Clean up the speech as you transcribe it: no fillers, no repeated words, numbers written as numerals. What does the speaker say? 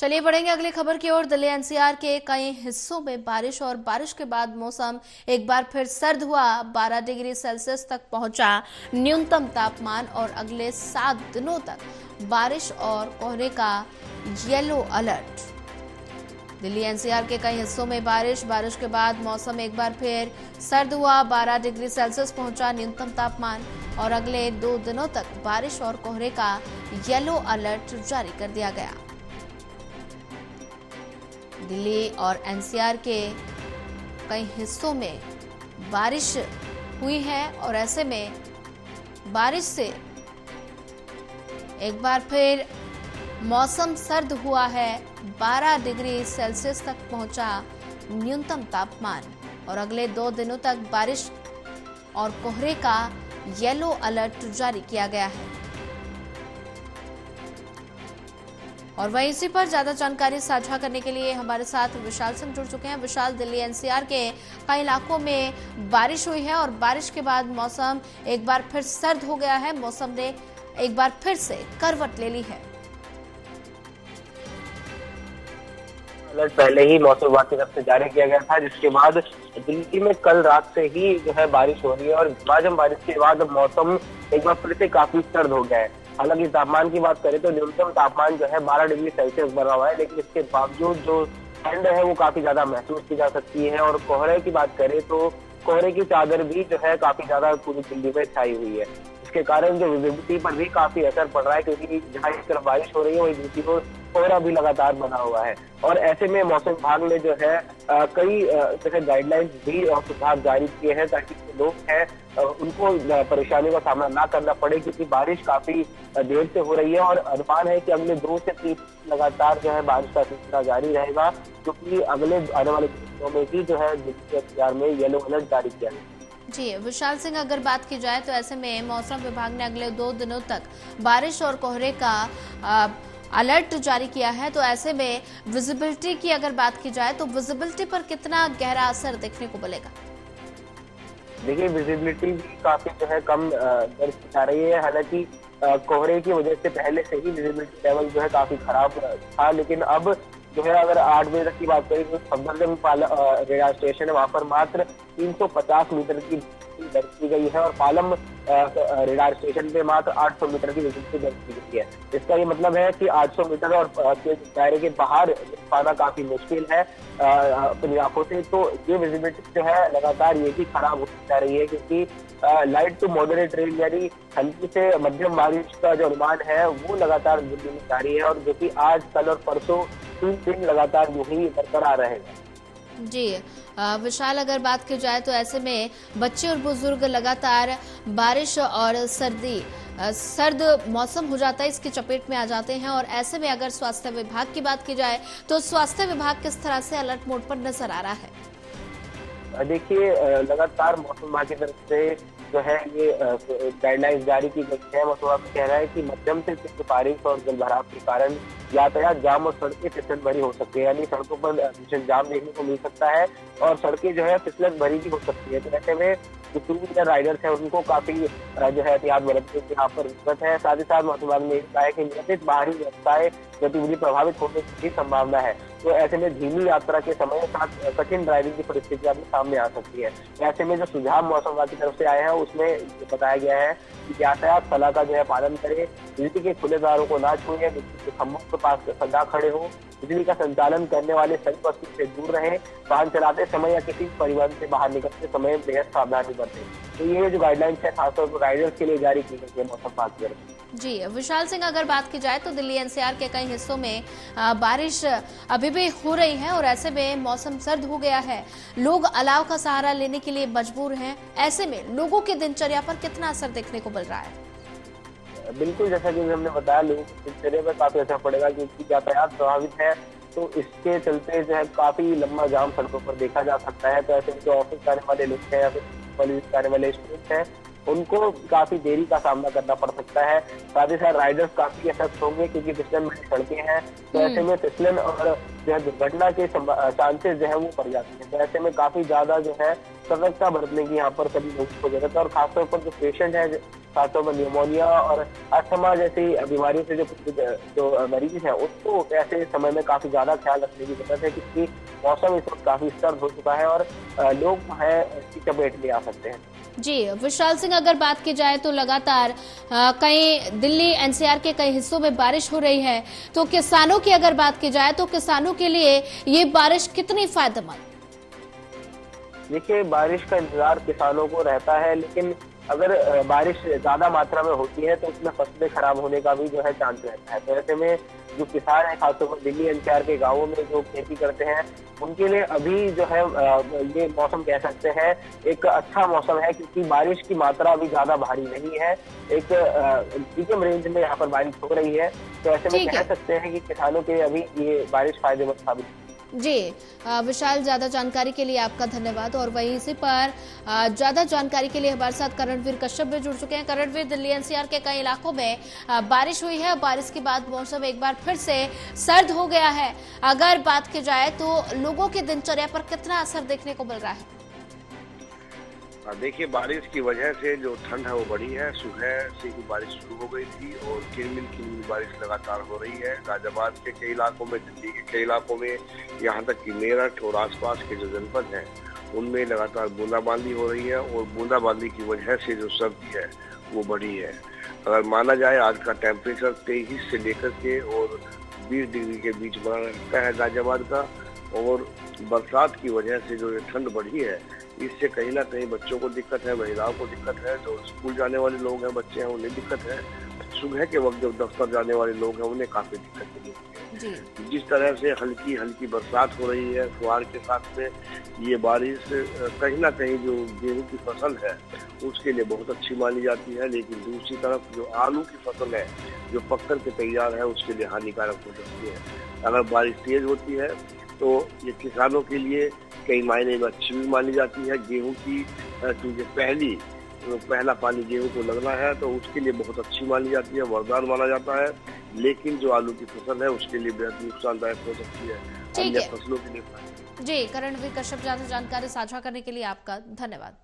चलिए बढ़ेंगे अगली खबर की ओर। दिल्ली एनसीआर के कई हिस्सों में बारिश और बारिश के बाद मौसम एक बार फिर सर्द हुआ। 12 डिग्री सेल्सियस तक पहुंचा न्यूनतम तापमान और अगले 7 दिनों तक बारिश और कोहरे का येलो अलर्ट। दिल्ली एनसीआर के कई हिस्सों में बारिश के बाद मौसम एक बार फिर सर्द हुआ। 12 डिग्री सेल्सियस पहुंचा न्यूनतम तापमान और अगले 2 दिनों तक बारिश और कोहरे का येलो अलर्ट जारी कर दिया गया। दिल्ली और एनसीआर के कई हिस्सों में बारिश हुई है और ऐसे में बारिश से एक बार फिर मौसम सर्द हुआ है। 12 डिग्री सेल्सियस तक पहुंचा न्यूनतम तापमान और अगले 2 दिनों तक बारिश और कोहरे का येलो अलर्ट जारी किया गया है। और वहीं इसी पर ज्यादा जानकारी साझा करने के लिए हमारे साथ विशाल सिंह जुड़ चुके हैं। विशाल, दिल्ली एनसीआर के कई इलाकों में बारिश हुई है और बारिश के बाद मौसम एक बार फिर सर्द हो गया है। मौसम ने एक बार फिर से करवट ले ली है। अलर्ट पहले ही मौसम विभाग की तरफ से जारी किया गया था, जिसके बाद दिल्ली में कल रात से ही जो है बारिश हो रही है और झमाझम बारिश के बाद मौसम एक बार फिर से काफी सर्द हो गया है। हालांकि तापमान की बात करें तो न्यूनतम तापमान जो है 12 डिग्री सेल्सियस बना हुआ है, लेकिन इसके बावजूद जो ठंड है वो काफी ज्यादा महसूस की जा सकती है। और कोहरे की बात करें तो कोहरे की चादर भी जो है काफी ज्यादा पूरी दिल्ली में छाई हुई है। इसके कारण जो विजिबिलिटी पर भी काफी असर पड़ रहा है, क्योंकि जहाँ एक तरफ बारिश हो रही है वही दूसरी ओर कोहरा भी लगातार बना हुआ है। और ऐसे में मौसम विभाग ने जो है कई जैसे गाइडलाइंस भी और सुझाव जारी किए हैं, ताकि जो लोग हैं उनको परेशानी का सामना ना करना पड़े, क्योंकि बारिश काफी देर से हो रही है और अनुमान है कि अगले 2 से 3 लगातार जो है बारिश का सिलसिला जारी रहेगा, क्योंकि अगले आने वाले दिनों में भी जो है दिल्ली एनसीआर में येलो अलर्ट जारी किया गया। जी विशाल सिंह, अगर बात की जाए तो ऐसे में मौसम विभाग ने अगले 2 दिनों तक बारिश और कोहरे का अलर्ट जारी किया है, तो ऐसे में विजिबिलिटी की अगर बात की जाए तो विजिबिलिटी पर कितना गहरा असर देखने को मिलेगा? देखिए, विजिबिलिटी भी काफी जो है कम दर्ज की जा रही है। हालांकि कोहरे की वजह से पहले से ही विजिबिलिटी लेवल जो है काफी खराब था, लेकिन अब जो है अगर 8 बजे तक की बात करें तो सफदरजंग रेडार स्टेशन है, वहां पर मात्र 350 मीटर की दर्ज की गई है और पालम रेडार स्टेशन पे मात्र 800 मीटर की विजिबिलिटी दर्ज की गई है। इसका ये मतलब है कि 800 मीटर और के दायरे के बाहर पाना काफी मुश्किल है अपनी आंखों से। तो ये विजिबिलिटी जो है लगातार ये भी खराब होती जा रही है, क्योंकि लाइट टू मॉडरेट रेन यानी हल्की से मध्यम बारिश का जो अनुमान है वो लगातार दिल्ली में जारी है, और जो कि आज कल और परसों 3 दिन लगातार यूं ही बरकरार रहेगा। जी विशाल, अगर बात की जाए तो ऐसे में बच्चे और बुजुर्ग लगातार बारिश और सर्द मौसम हो जाता है, इसकी चपेट में आ जाते हैं। और ऐसे में अगर स्वास्थ्य विभाग की बात की जाए तो स्वास्थ्य विभाग किस तरह से अलर्ट मोड पर नजर आ रहा है? देखिए, लगातार मौसम विभाग की तरफ से जो है ये गाइडलाइंस जारी की गई है। मौसम विभाग कह रहा है कि मध्यम से तेज बारिश और जलभराव के कारण यातायात जाम और सड़कें फिसलन भरी हो सकती है, यानी सड़कों पर भीषण जाम देखने को मिल सकता है और सड़कें जो है फिसलन भरी भी हो सकती है। तो ऐसे में जो 2 व्हीलर राइडर्स है उनको काफी जो है एहतियात बरतने की यहाँ पर जरूरत है। साथ ही साथ मौसम विभाग ने कहा है कि नियमित बाहरी व्यवसाय गतिविधि प्रभावित होने की भी संभावना है। तो ऐसे में धीमी यात्रा के समय साथ कठिन ड्राइविंग की परिस्थितियां भी सामने आ सकती है। ऐसे में जो सुझाव मौसम विभाग की तरफ से आए हैं उसमें बताया गया है कि यातायात सलाह का जो है पालन करें, बिजली के खुले तारों को ना छुएं, बिजली के खंभों के पास सदा खड़े हो, बिजली का संचालन करने वाले सभी वस्तु से दूर रहें, वाहन चलाते समय या किसी परिवहन से बाहर निकलते समय बेहद सावधानी बरतें। तो ये जो गाइडलाइंस है खासतौर पर राइडर्स के लिए जारी की गई है मौसम विभाग की तरफ से। जी विशाल सिंह, अगर बात की जाए तो दिल्ली एनसीआर के कई हिस्सों में बारिश अभी भी हो रही है और ऐसे में मौसम सर्द हो गया है। लोग अलाव का सहारा लेने के लिए मजबूर हैं। ऐसे में लोगों की दिनचर्या पर कितना असर देखने को मिल रहा है? बिल्कुल, जैसा कि हमने बताया, लोगों की दिनचर्या पर काफी असर पड़ेगा, क्योंकि यातायात प्रभावित है। तो इसके चलते जो है काफी लंबा जाम सड़कों पर देखा जा सकता है। तो ऐसे में जो ऑफिस जाने वाले लोग हैं या फिर कॉलेज जाने वाले स्टूडेंट्स हैं उनको काफी देरी का सामना करना पड़ सकता है। साथ ही साथ राइडर्स काफी इफेक्ट होंगे, क्योंकि फिसलन भरी सड़कें हैं। तो ऐसे में फिसलन और जो है दुर्घटना के चांसेस जो है वो बढ़ जाते हैं। तो ऐसे में काफी ज्यादा जो है सतर्कता बरतने की यहाँ पर सभी लोगों को जरूरत है। और खासतौर पर जो पेशेंट है साथों में निमोनिया और अस्थमा जैसी बीमारियों से जो मरीज हैं उसको ऐसे समय में काफी ज्यादा ख्याल रखने की जरूरत है, क्योंकि मौसम इस वक्त काफी सर्द हो चुका है और लोग है इसकी चपेट में आ सकते हैं। जी विशाल सिंह, अगर बात की जाए तो लगातार कई दिल्ली एनसीआर के कई हिस्सों में बारिश हो रही है, तो किसानों की अगर बात की जाए तो किसानों के लिए ये बारिश कितनी फायदेमंद? देखिए, बारिश का इंतजार किसानों को रहता है, लेकिन अगर बारिश ज्यादा मात्रा में होती है तो उसमें फसलें खराब होने का भी जो है चांस रहता है। तो ऐसे में जो किसान है, खासतौर पर दिल्ली एनसीआर के गांवों में जो खेती करते हैं, उनके लिए अभी जो है ये मौसम कह सकते हैं एक अच्छा मौसम है, क्योंकि बारिश की मात्रा अभी ज्यादा भारी नहीं है। एक मीडियम रेंज में यहाँ पर बारिश हो रही है, तो ऐसे में कह सकते हैं कि किसानों के लिए अभी ये बारिश फायदेमंद साबित है। जी विशाल, ज्यादा जानकारी के लिए आपका धन्यवाद। और वहीं इसी पर ज्यादा जानकारी के लिए हमारे साथ करणवीर कश्यप भी जुड़ चुके हैं। करणवीर, दिल्ली एनसीआर के कई इलाकों में बारिश हुई है, बारिश के बाद मौसम एक बार फिर से सर्द हो गया है। अगर बात की जाए तो लोगों की दिनचर्या पर कितना असर देखने को मिल रहा है? देखिए, बारिश की वजह से जो ठंड है वो बढ़ी है। सुबह से ही बारिश शुरू हो गई थी और किनमिन बारिश लगातार हो रही है। गाजियाबाद के कई इलाकों में, दिल्ली के कई इलाकों में, यहाँ तक कि मेरठ और आसपास के जो जनपद हैं उनमें लगातार बूंदाबांदी हो रही है और बूंदाबांदी की वजह से जो सर्दी है वो बढ़ी है। अगर माना जाए, आज का टेम्परेचर 23 से लेकर के और 20 डिग्री के बीच बना रहता है गाजियाबाद का। और बरसात की वजह से जो ये ठंड बढ़ी है, इससे कहीं ना कहीं बच्चों को दिक्कत है, महिलाओं को दिक्कत है, जो स्कूल जाने वाले लोग हैं, बच्चे हैं, उन्हें दिक्कत है। सुबह के वक्त जब दफ्तर जाने वाले लोग हैं उन्हें काफी दिक्कत मिली है। जिस तरह से हल्की हल्की बरसात हो रही है फुहार के साथ में, ये बारिश कहीं ना कहीं जो गेहूं की फसल है उसके लिए बहुत अच्छी मानी जाती है, लेकिन दूसरी तरफ जो आलू की फसल है जो पककर के तैयार है उसके लिए हानिकारक हो सकती है। अगर बारिश तेज होती है तो ये किसानों के लिए कई मायने में अच्छी भी मानी जाती है। गेहूं की क्योंकि पहला पानी गेहूं को लगना है तो उसके लिए बहुत अच्छी मानी जाती है, वरदान माना जाता है। लेकिन जो आलू की फसल है उसके लिए बेहद नुकसानदायक हो सकती है, अन्य फसलों के लिए। जी करणवीर कश्यप, ज्यादा जानकारी साझा करने के लिए आपका धन्यवाद।